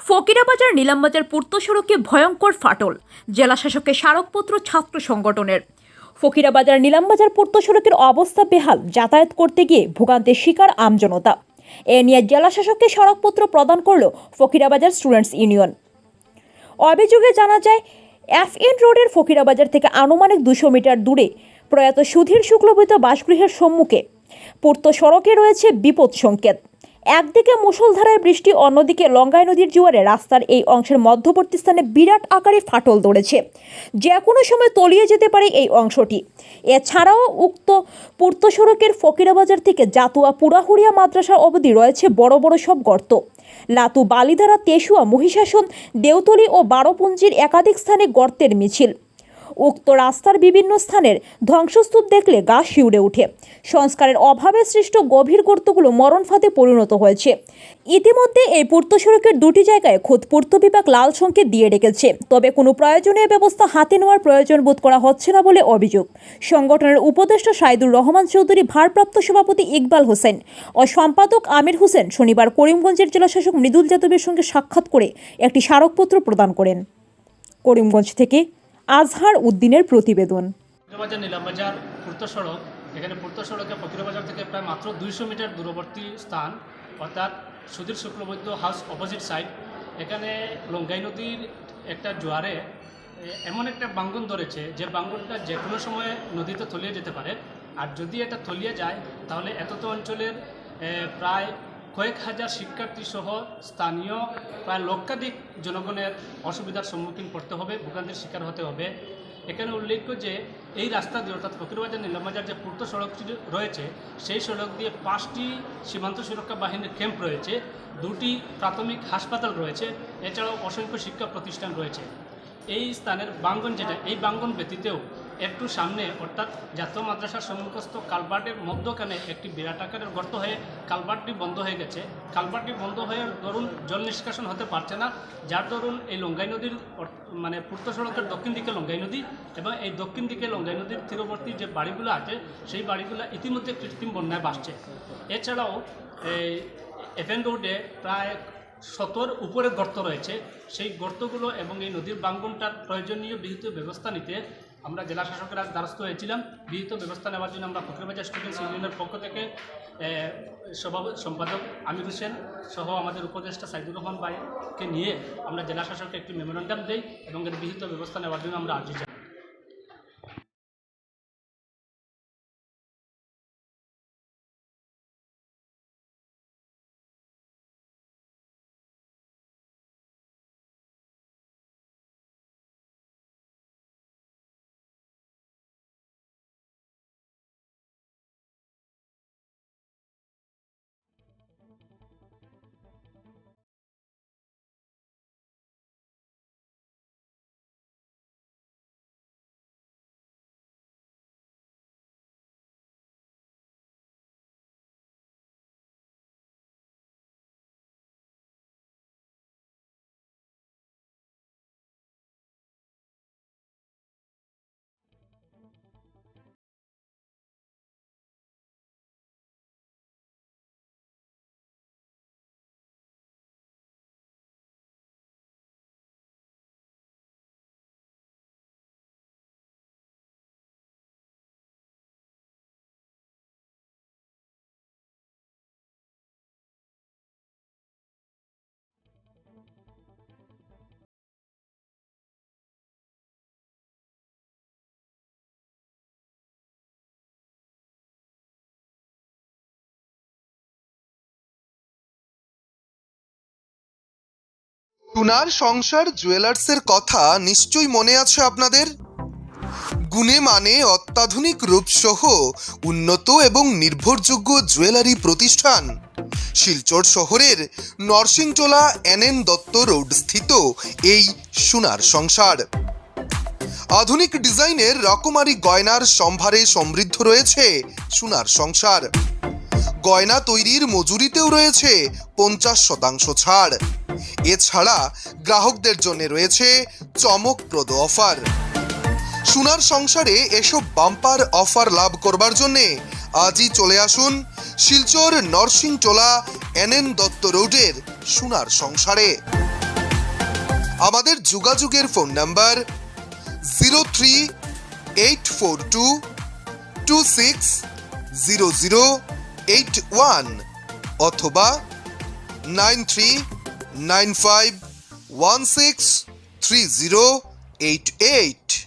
ফকিরাবাজার নীলামবাজার পূর্ত সড়কে ভয়ঙ্কর ফাটল, জেলা শাসকের স্মারকপত্র ছাত্র সংগঠনের। ফকিরাবাজার নীলামবাজার পূর্ত সড়কের অবস্থা বেহাল, যাতায়াত করতে গিয়ে ভোগান্তির শিকার আমজনতা। এ নিয়ে জেলা শাসককে স্মারকপত্র প্রদান করল ফকিরাবাজার স্টুডেন্টস ইউনিয়ন। অভিযোগে জানা যায়, FN রোডের ফকিরাবাজার থেকে আনুমানিক 200 মিটার দূরে প্রয়াত সুধীর শুক্লবৈদ্য বাসগৃহের সম্মুখে পূর্ত সড়কে রয়েছে বিপদ সংকেত। একদিকে মুষলধারায় বৃষ্টি, অন্যদিকে লঙ্গাই নদীর জোয়ারে রাস্তার এই অংশের মধ্যবর্তী স্থানে বিরাট আকারে ফাটল ধরেছে। যে কোনো সময় তলিয়ে যেতে পারে এই অংশটি। এছাড়াও উক্ত পূর্ত সড়কের ফকিরাবাজার থেকে জাতুয়া পুরাহুড়িয়া মাদ্রাসা অবধি রয়েছে বড় বড় সব গর্ত। লাতু, বালিধারা, তেশুয়া, মহিষাসন, দেওতলি ও বারোপুঞ্জির একাধিক স্থানে গর্তের মিছিল। উক্ত রাস্তার বিভিন্ন স্থানের ধ্বংসস্তূপ দেখলে গা শিউরে ওঠে। সংস্কারের অভাবে সৃষ্ট গভীর গর্তগুলো মরণ ফাঁদে পরিণত হয়েছে। ইতিমধ্যে এই পূর্ত সড়কের দুটি জায়গায় খোদ পূর্ত বিভাগ লাল সংকেত দিয়ে রেখেছে, তবে কোনো প্রয়োজনীয় ব্যবস্থা হাতে নেওয়ার প্রয়োজন বোধ করা হচ্ছে না বলে অভিযোগ। সংগঠনের উপদেষ্টা সাইদুর রহমান চৌধুরী, ভারপ্রাপ্ত সভাপতি ইকবাল হোসেন ও সম্পাদক আমির হোসেন শনিবার করিমগঞ্জের জেলাশাসক মৃদুল যাদবের সঙ্গে সাক্ষাৎ করে একটি স্মারকপত্র প্রদান করেন। করিমগঞ্জ থেকে আজহার উদ্দিনের প্রতিবেদন। ফকিরাবাজার নীলামবাজার পূর্ত সড়ক, এখানে পূর্ত সড়কে ফকিরাবাজার থেকে প্রায় মাত্র 200 মিটার দূরবর্তী স্থান, অর্থাৎ Sudhir Shuklabaidya house opposite side. এখানে লঙ্গাই নদীর একটা জোয়ারে এমন একটা বাঙ্গন ধরেছে যে বাঙ্গনটা যে কোনো সময় নদীতে তলিয়ে যেতে পারে। আর যদি এটা তলিয়ে যায় তাহলে এতত অঞ্চলের প্রায় কয়েক হাজার শিক্ষার্থী সহ স্থানীয় প্রায় লক্ষাধিক জনগণের অসুবিধার সম্মুখীন করতে হবে, ভোগান্তির শিকার হতে হবে। এখানে উল্লেখ্য যে এই রাস্তা দিয়ে, অর্থাৎ ফকিরাবাজার নীলামবাজার যে পূর্ত সড়কটি রয়েছে, সেই সড়ক দিয়ে 5টি সীমান্ত সুরক্ষা বাহিনীর ক্যাম্প রয়েছে, 2টি প্রাথমিক হাসপাতাল রয়েছে, এছাড়াও অসংখ্য শিক্ষা প্রতিষ্ঠান রয়েছে। এই স্থানের বাঙ্গন যেটা, এই বাঙ্গন ব্যতীতেও একটু সামনে, অর্থাৎ জাতীয় মাদ্রাসার সম্মুখস্থ কালভার্টের মধ্যখানে একটি বিরাট আকারের গর্ত হয়ে কালভার্টটি বন্ধ হয়ে গেছে। কালভার্টটি বন্ধ হয়ে দরুন জল নিষ্কাশন হতে পারছে না, যার দরুন এই লঙ্গাই নদীর মানে পূর্ত সড়কের দক্ষিণ দিকে লঙ্গাই নদী এবং এই দক্ষিণ দিকে লঙ্গাই নদীর তীরবর্তী যে বাড়িগুলো আছে সেই বাড়িগুলো ইতিমধ্যে কৃত্রিম বন্যায় ভাসছে। এছাড়াও এই FN রোডে প্রায় 100 উপরে গর্ত রয়েছে। সেই গর্তগুলো এবং এই নদীর বাঙ্গনটার প্রয়োজনীয় বিহিত ব্যবস্থা নিতে আমরা জেলা শাসকের দ্বারস্থ হয়েছিলাম। বিহিত ব্যবস্থা নেওয়ার জন্য আমরা ফকিরাবাজার স্টুডেন্টস ইউনিয়নের পক্ষ থেকে সম্পাদক আমির হোসেন সহ আমাদের উপদেষ্টা সাইদুর রহমান ভাইকে নিয়ে আমরা জেলা শাসককে একটি মেমোরেন্ডাম দিই এবং এর বিহিত ব্যবস্থা নেওয়ার জন্য আমরা আর্জি জানাই। টুনার সংসার জুয়েলার্সের কথা নিশ্চয়ই মনে আছে আপনাদের। গুণে মানে অত্যাধুনিক রূপসহ উন্নত এবং নির্ভরযোগ্য জুয়েলারি প্রতিষ্ঠান শিলচর শহরের নরসিংটোলা NN দত্ত রোড স্থিত এই সোনার সংসার। আধুনিক ডিজাইনের রকমারি গয়নার সম্ভারে সমৃদ্ধ রয়েছে সোনার সংসার। গয়না তৈরির মজুরিতেও রয়েছে 50% ছাড়। এছাড়া গ্রাহকদের জন্য রয়েছে চমকপ্রদ অফার। সোনার সংসারে এসব বাম্পার অফার লাভ করবার জন্য আজই চলে আসুন শিলচর নরসিংটোলা NN দত্ত রোডের সোনার সংসারে। আমাদের যোগাযোগের ফোন নাম্বার 03-842-260081 অথবা 9395163088।